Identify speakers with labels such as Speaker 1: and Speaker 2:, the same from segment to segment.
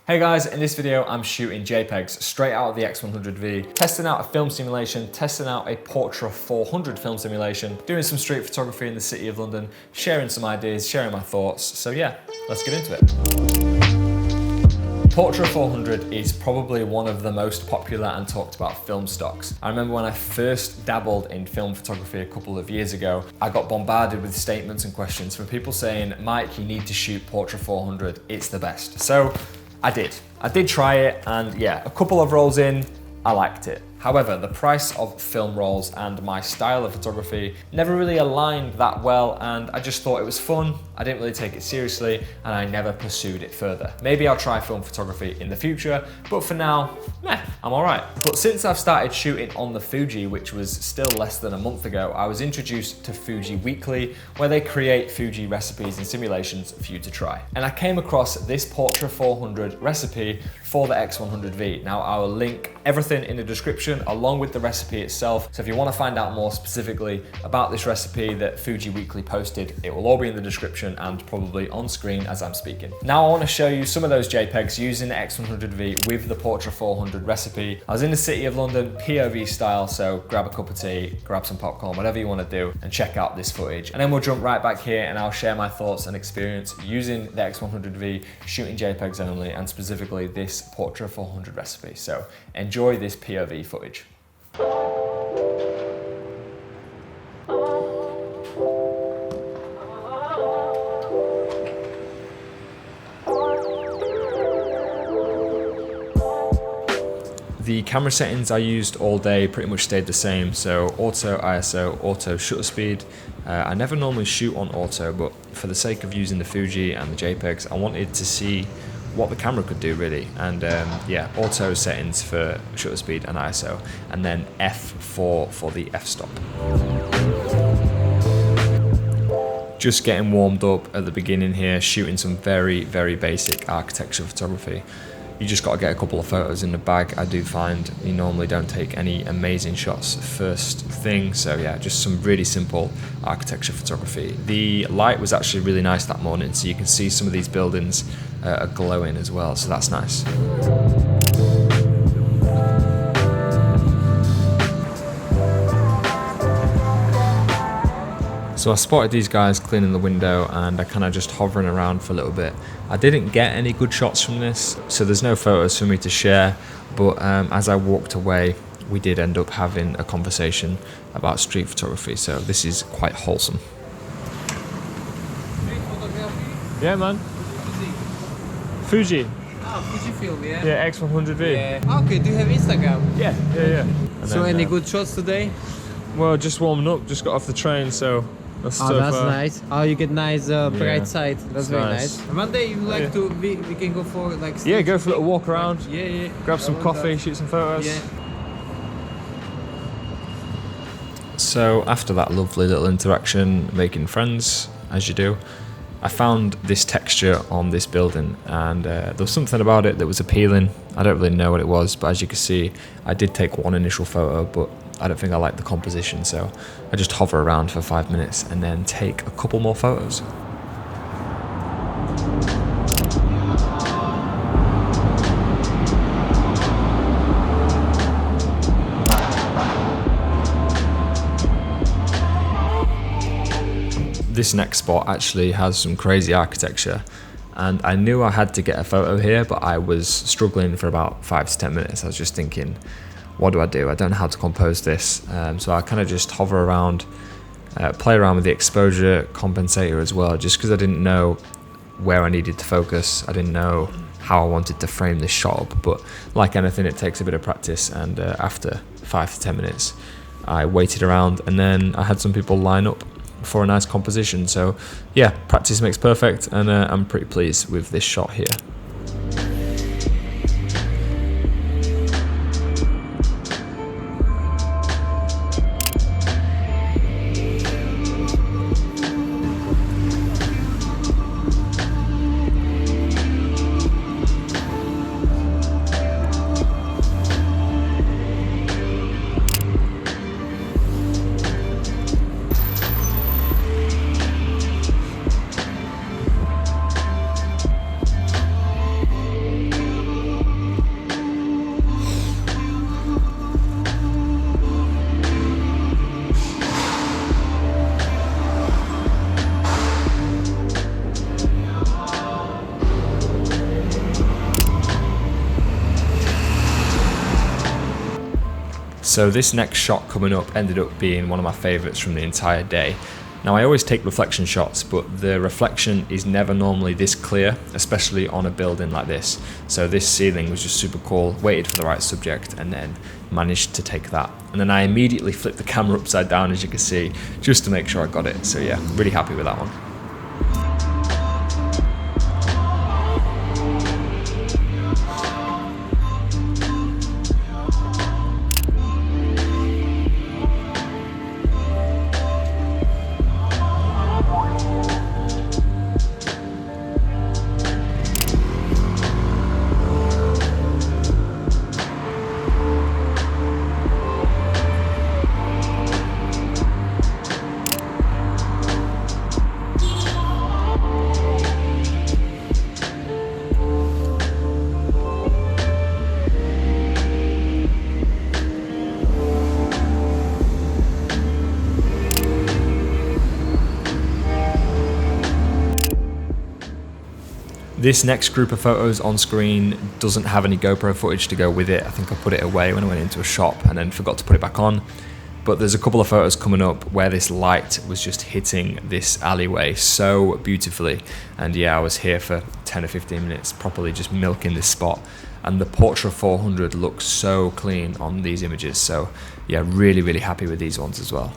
Speaker 1: Hey guys, in this video I'm shooting JPEGs straight out of the X100v, testing out a film simulation, testing out a Portra 400 film simulation, doing some street photography in the city of London, sharing some ideas, sharing my thoughts. So yeah, let's get into it. Portra 400 is probably one of the most popular and talked about film stocks. I remember when I first dabbled in film photography a couple of years ago, I got bombarded with statements and questions from people saying, Mike, you need to shoot Portra 400, it's the best. So I did try it, and yeah, a couple of rolls in, I liked it. However, the price of film rolls and my style of photography never really aligned that well, and I just thought it was fun. I didn't really take it seriously, and I never pursued it further. Maybe I'll try film photography in the future, but for now, I'm all right. But since I've started shooting on the Fuji, which was still less than a month ago, I was introduced to Fuji Weekly, where they create Fuji recipes and simulations for you to try. And I came across this Portra 400 recipe for the X100v. Now, I will link everything in the description along with the recipe itself. So if you want to find out more specifically about this recipe that Fuji Weekly posted, it will all be in the description and probably on screen as I'm speaking. Now I want to show you some of those JPEGs using the X100v with the Portra 400 recipe. I was in the city of London, POV style, so grab a cup of tea, grab some popcorn, whatever you want to do, and check out this footage. And then we'll jump right back here and I'll share my thoughts and experience using the X100v, shooting JPEGs only, and specifically this Portra 400 recipe. So enjoy this POV footage. The camera settings I used all day pretty much stayed the same, so auto ISO, auto shutter speed. I never normally shoot on auto, but for the sake of using the Fuji and the JPEGs, I wanted to see what the camera could do really, and yeah, auto settings for shutter speed and ISO, and then F4 for the f-stop. Just getting warmed up at the beginning here, shooting some very basic architecture photography. You just got to get a couple of photos in the bag. I do find you normally don't take any amazing shots first thing, so yeah, just some really simple architecture photography. The light was actually really nice that morning, so you can see some of these buildings are glowing as well, so that's nice. So I spotted these guys cleaning the window, and I kind of just hovering around for a little bit. I didn't get any good shots from this, so there's no photos for me to share, but as I walked away, we did end up having a conversation about street photography, so this is quite wholesome. Yeah, man. Fuji.
Speaker 2: Oh, Fujifilm, yeah?
Speaker 1: Yeah, X100v.
Speaker 2: Yeah. Okay, do you have Instagram?
Speaker 1: Yeah.
Speaker 2: So any good shots today?
Speaker 1: Well, just warming up, just got off the train, so that's
Speaker 2: nice. Oh, you get nice bright side. That's very nice. One day you like to, we can go for like...
Speaker 1: Yeah, go for a little walk around.
Speaker 2: Yeah.
Speaker 1: Grab some coffee, shoot some photos.
Speaker 2: Yeah.
Speaker 1: So after that lovely little interaction, making friends, as you do, I found this texture on this building, and there was something about it that was appealing. I don't really know what it was, but as you can see, I did take one initial photo, but I don't think I like the composition, so I just hover around for 5 minutes and then take a couple more photos. This next spot actually has some crazy architecture, and I knew I had to get a photo here, but I was struggling for about 5 to 10 minutes. I was just thinking, what do? I don't know how to compose this, so I kind of just hover around, play around with the exposure compensator as well, just because I didn't know where I needed to focus. I didn't know how I wanted to frame this shot up, but like anything, it takes a bit of practice, and after 5 to 10 minutes, I waited around, and then I had some people line up for a nice composition. So yeah, practice makes perfect, and I'm pretty pleased with this shot here. So this next shot coming up ended up being one of my favorites from the entire day. Now I always take reflection shots, but the reflection is never normally this clear, especially on a building like this. So this ceiling was just super cool, waited for the right subject and then managed to take that. And then I immediately flipped the camera upside down, as you can see, just to make sure I got it. So yeah, really happy with that one. This next group of photos on screen doesn't have any GoPro footage to go with it. I think I put it away when I went into a shop and then forgot to put it back on. But there's a couple of photos coming up where this light was just hitting this alleyway so beautifully. And yeah, I was here for 10 or 15 minutes, properly just milking this spot. And the Portra 400 looks so clean on these images. So yeah, really, really happy with these ones as well.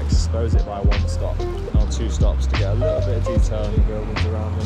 Speaker 1: Expose it by one stop or two stops to get a little bit of detail in the buildings around me.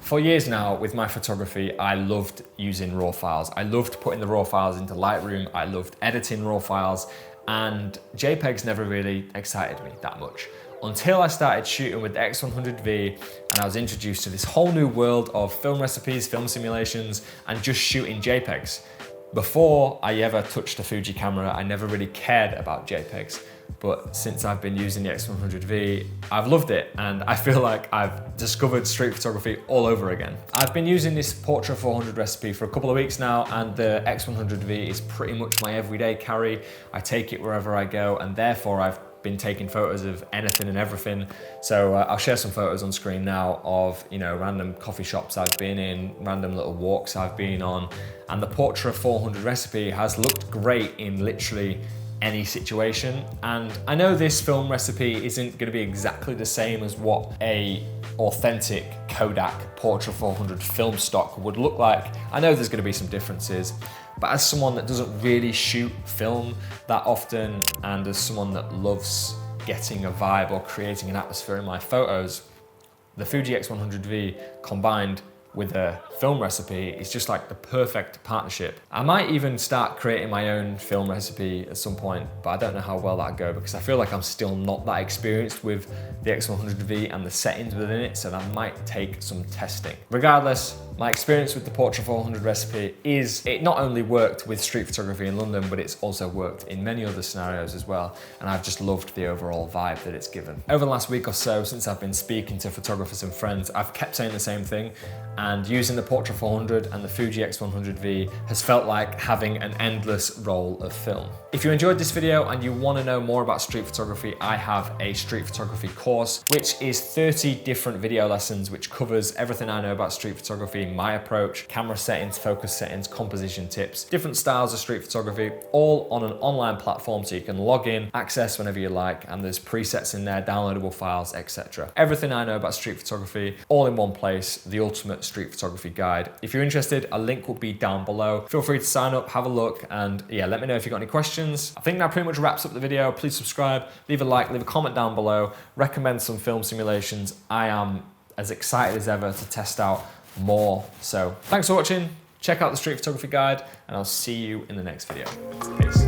Speaker 1: For years now, with my photography, I loved using RAW files. I loved putting the RAW files into Lightroom. I loved editing RAW files, and JPEGs never really excited me that much. Until I started shooting with the X100v and I was introduced to this whole new world of film recipes, film simulations, and just shooting JPEGs. Before I ever touched a Fuji camera, I never really cared about JPEGs. But since I've been using the X100v, I've loved it, and I feel like I've discovered street photography all over again. I've been using this Portra 400 recipe for a couple of weeks now, and the X100v is pretty much my everyday carry. I take it wherever I go, and therefore I've been taking photos of anything and everything. So I'll share some photos on screen now of, you know, random coffee shops I've been in, random little walks I've been on, and the Portra 400 recipe has looked great in literally any situation. And I know this film recipe isn't going to be exactly the same as what a authentic Kodak Portra 400 film stock would look like. I know there's going to be some differences, but as someone that doesn't really shoot film that often, and as someone that loves getting a vibe or creating an atmosphere in my photos, the Fuji X100v combined with a film recipe is just like the perfect partnership. I might even start creating my own film recipe at some point, but I don't know how well that'll go because I feel like I'm still not that experienced with the X100v and the settings within it, so that might take some testing. Regardless, my experience with the Portra 400 recipe is it not only worked with street photography in London, but it's also worked in many other scenarios as well, and I've just loved the overall vibe that it's given. Over the last week or so, since I've been speaking to photographers and friends, I've kept saying the same thing, and using the Portra 400 and the Fuji X100v has felt like having an endless roll of film. If you enjoyed this video and you want to know more about street photography, I have a street photography course, which is 30 different video lessons, which covers everything I know about street photography, my approach, camera settings, focus settings, composition tips, different styles of street photography, all on an online platform so you can log in, access whenever you like, and there's presets in there, downloadable files, etc. Everything I know about street photography, all in one place, the ultimate street photography guide. If you're interested, a link will be down below. Feel free to sign up, have a look, and yeah, let me know if you've got any questions. I think that pretty much wraps up the video. Please subscribe, leave a like, leave a comment down below, recommend some film simulations. I am as excited as ever to test out more. So thanks for watching, check out the street photography guide, and I'll see you in the next video. Peace.